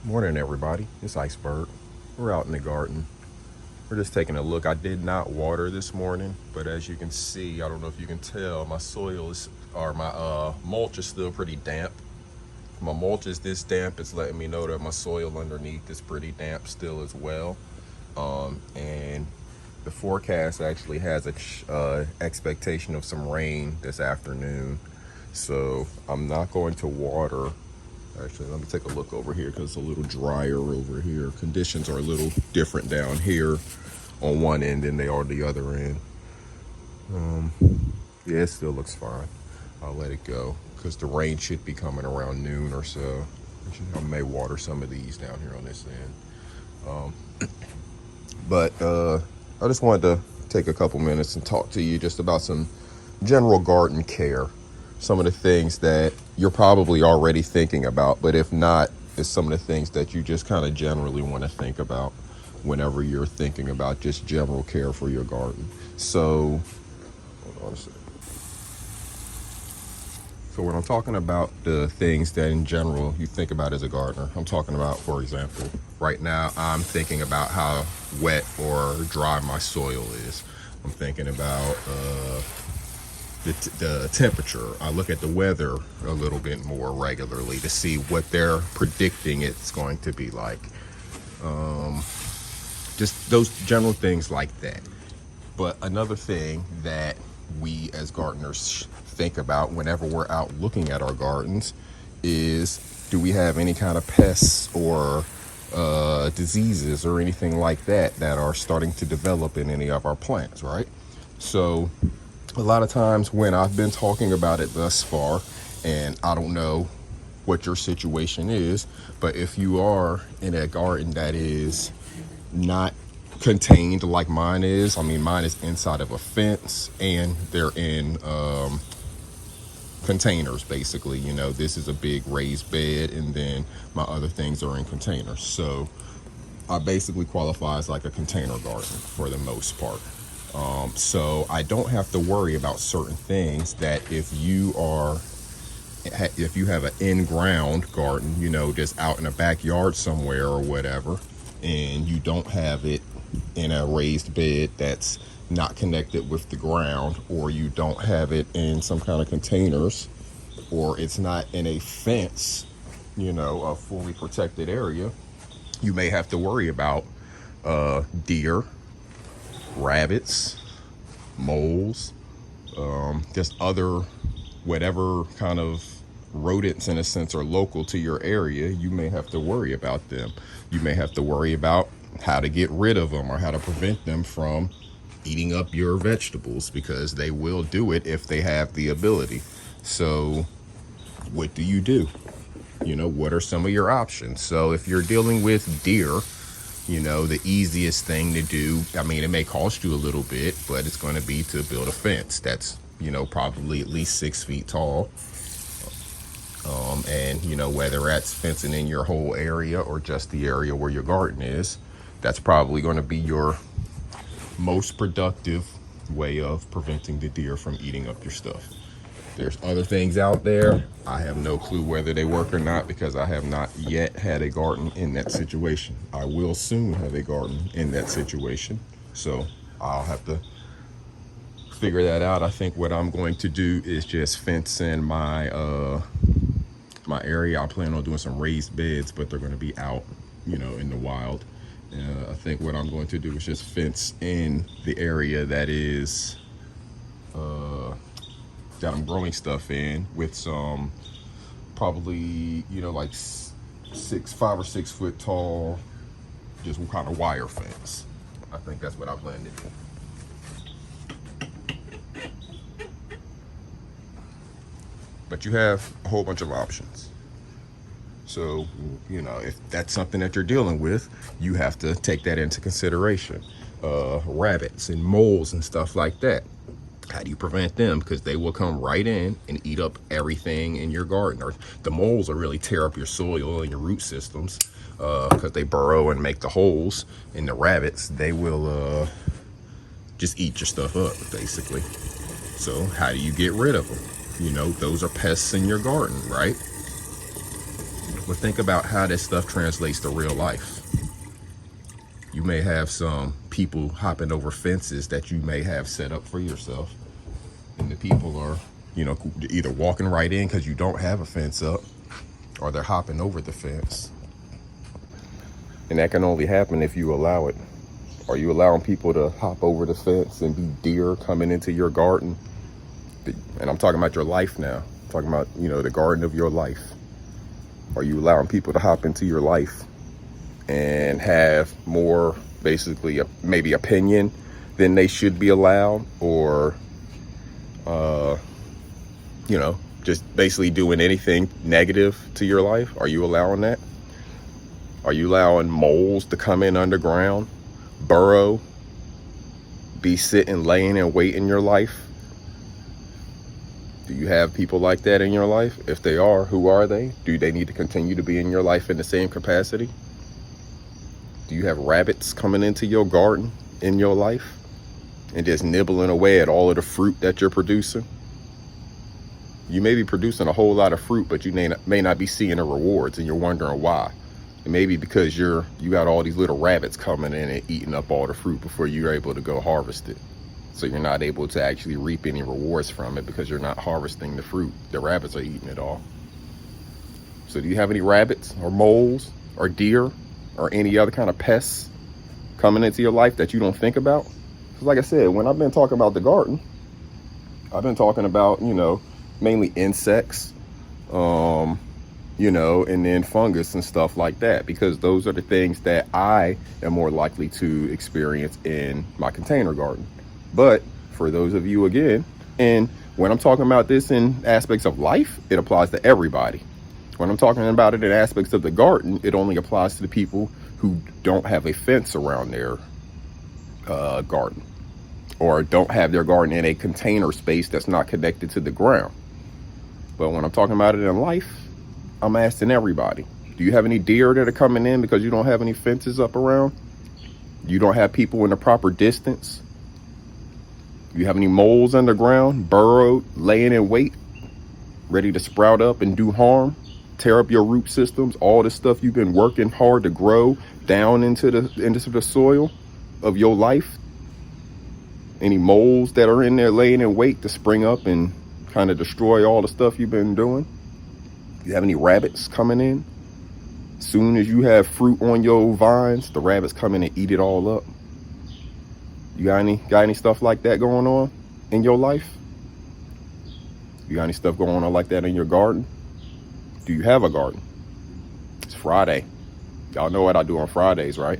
Morning, everybody. It's Iceberg. We're out in the garden. We're just taking a look. I did not water this morning, but as you can see, I don't know if you can tell, my soil is, or my mulch is still pretty damp. My mulch is this damp. It's letting me know that my soil underneath is pretty damp still as well. And the forecast actually has a expectation of some rain this afternoon. So I'm not going to water. Actually, let me take a look over here because it's a little drier over here. Conditions are a little different down here on one end than they are the other end. Yeah, it still looks fine. I'll let it go because the rain should be coming around noon or so. I may water some of these down here on this end. But I just wanted to take a couple minutes and talk to you just about some general garden care. Some of the things that you're probably already thinking about, but if not, it's some of the things that you just kind of generally want to think about whenever you're thinking about just general care for your garden. So, hold on a second. So when I'm talking about the things that in general you think about as a gardener, I'm talking about, for example, right now I'm thinking about how wet or dry my soil is. I'm thinking about the temperature. I look at the weather a little bit more regularly to see what they're predicting it's going to be like. Just those general things like that. But another thing that we as gardeners think about whenever we're out looking at our gardens is, do we have any kind of pests or diseases or anything like that that are starting to develop in any of our plants, right? So a lot of times when I've been talking about it thus far, and I don't know what your situation is, but if you are in a garden that is not contained like mine is, I mean, mine is inside of a fence and they're in containers basically. You know, this is a big raised bed and then my other things are in containers. So I basically qualify as like a container garden for the most part. So I don't have to worry about certain things that if you have an in-ground garden, you know, just out in a backyard somewhere or whatever, and you don't have it in a raised bed that's not connected with the ground, or you don't have it in some kind of containers, or it's not in a fence, you know, a fully protected area, you may have to worry about deer, rabbits, moles, just other whatever kind of rodents in a sense are local to your area. You may have to worry about them. You may have to worry about how to get rid of them or how to prevent them from eating up your vegetables, because they will do it if they have the ability. So what do? You know, what are some of your options? So if you're dealing with deer, you know, the easiest thing to do, I mean, it may cost you a little bit, but it's going to be to build a fence that's, you know, probably at least 6 feet tall. And, you know, whether that's fencing in your whole area or just the area where your garden is, that's probably going to be your most productive way of preventing the deer from eating up your stuff. There's other things out there. I have no clue whether they work or not because I have not yet had a garden in that situation. I will soon have a garden in that situation. So I'll have to figure that out. I think what I'm going to do is just fence in my my area. I plan on doing some raised beds, but they're going to be out, you know, in the wild. I think what I'm going to do is just fence in the area that is that I'm growing stuff in with some probably, you know, like 5 or 6 foot tall, just kind of wire fence. I think that's what I plan to do. But you have a whole bunch of options. So, you know, if that's something that you're dealing with, you have to take that into consideration. Rabbits and moles and stuff like that. How do you prevent them? Because they will come right in and eat up everything in your garden. Or the moles will really tear up your soil and your root systems because they burrow and make the holes. And the rabbits, they will just eat your stuff up, basically. So how do you get rid of them? You know, those are pests in your garden, right? But think about how this stuff translates to real life. You may have some people hopping over fences that you may have set up for yourself. And the people are, either walking right in because you don't have a fence up, or they're hopping over the fence. And that can only happen if you allow it. Are you allowing people to hop over the fence and be deer coming into your garden? And I'm talking about your life now. I'm talking about, the garden of your life. Are you allowing people to hop into your life and have more, basically, maybe opinion than they should be allowed? Or, just basically doing anything negative to your life? Are you allowing that? Are you allowing moles to come in underground, burrow, be sitting, laying in wait in your life? Do you have people like that in your life? If they are, who are they? Do they need to continue to be in your life in the same capacity? Do you have rabbits coming into your garden in your life and just nibbling away at all of the fruit that you're producing? You may be producing a whole lot of fruit, but you may not be seeing the rewards, and you're wondering why. It may be because you got all these little rabbits coming in and eating up all the fruit before you're able to go harvest it. So you're not able to actually reap any rewards from it because you're not harvesting the fruit. The rabbits are eating it all. So do you have any rabbits or moles or deer or any other kind of pests coming into your life that you don't think about? Because like I said, when I've been talking about the garden, I've been talking about, mainly insects, and then fungus and stuff like that, because those are the things that I am more likely to experience in my container garden. But for those of you, again, and when I'm talking about this in aspects of life, it applies to everybody. When I'm talking about it in aspects of the garden, it only applies to the people who don't have a fence around their garden, or don't have their garden in a container space that's not connected to the ground. But when I'm talking about it in life, I'm asking everybody. Do you have any deer that are coming in because you don't have any fences up around? You don't have people in the proper distance? Do you have any moles underground, burrowed, laying in wait, ready to sprout up and do harm, tear up your root systems, all the stuff you've been working hard to grow down into the soil of your life? Any moles that are in there laying in wait to spring up and kind of destroy all the stuff you've been doing? Do you have any rabbits coming in? Soon as you have fruit on your vines, the rabbits come in and eat it all up. You got any stuff like that going on in your life? You got any stuff going on like that in your garden? Do you have a garden? It's Friday. Y'all know what I do on Fridays, right?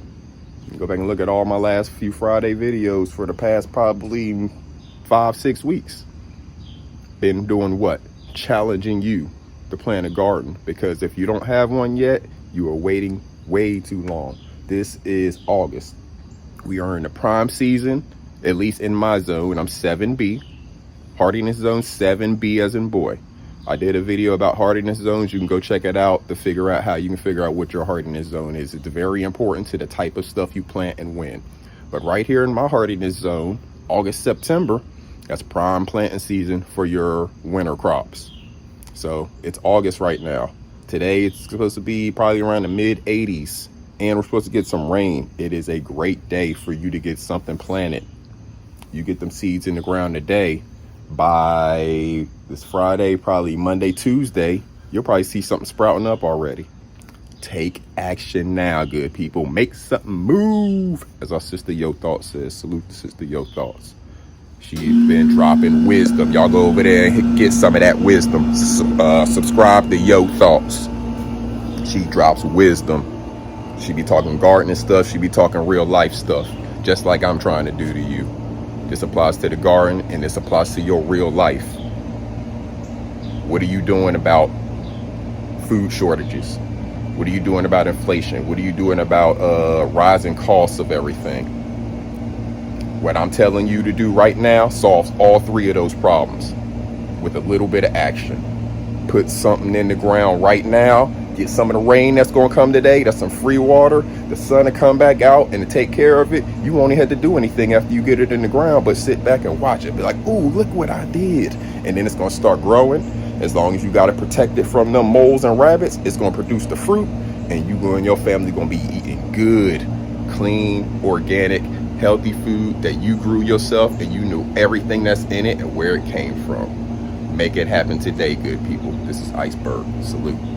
You can go back and look at all my last few Friday videos for the past probably 5-6 weeks. Been doing what? Challenging you to plant a garden, because if you don't have one yet, you are waiting way too long. This is August. We are in the prime season, at least in my zone. I'm 7B, hardiness zone 7B as in boy. I did a video about hardiness zones. You can go check it out to figure out how you can figure out what your hardiness zone is. It's very important to the type of stuff you plant and when. But right here in my hardiness zone, August, September, that's prime planting season for your winter crops. So it's August right now. Today it's supposed to be probably around the mid 80s, and we're supposed to get some rain. It is a great day for you to get something planted. You get them seeds in the ground today. By this Friday, probably Monday, Tuesday, you'll probably see something sprouting up already. Take action now, good people. Make something move, as our sister Yo Thoughts says. Salute to sister Yo Thoughts. She's been dropping wisdom. Y'all go over there and get some of that wisdom. Subscribe to Yo Thoughts. She drops wisdom. She be talking gardening stuff. She be talking real life stuff, just like I'm trying to do to you. This applies to the garden, and this applies to your real life. What are you doing about food shortages? What are you doing about inflation? What are you doing about rising costs of everything? What I'm telling you to do right now solves all three of those problems with a little bit of action. Put something in the ground right now. Get some of the rain that's going to come today. That's some free water. The sun to come back out and to take care of it. You won't even have to do anything after you get it in the ground, but sit back and watch it. Be like, ooh, look what I did. And then it's going to start growing. As long as you got it protected from them moles and rabbits, it's going to produce the fruit, and you and your family going to be eating good, clean, organic, healthy food that you grew yourself, and you knew everything that's in it and where it came from. Make it happen today, good people. This is Iceberg. Salute.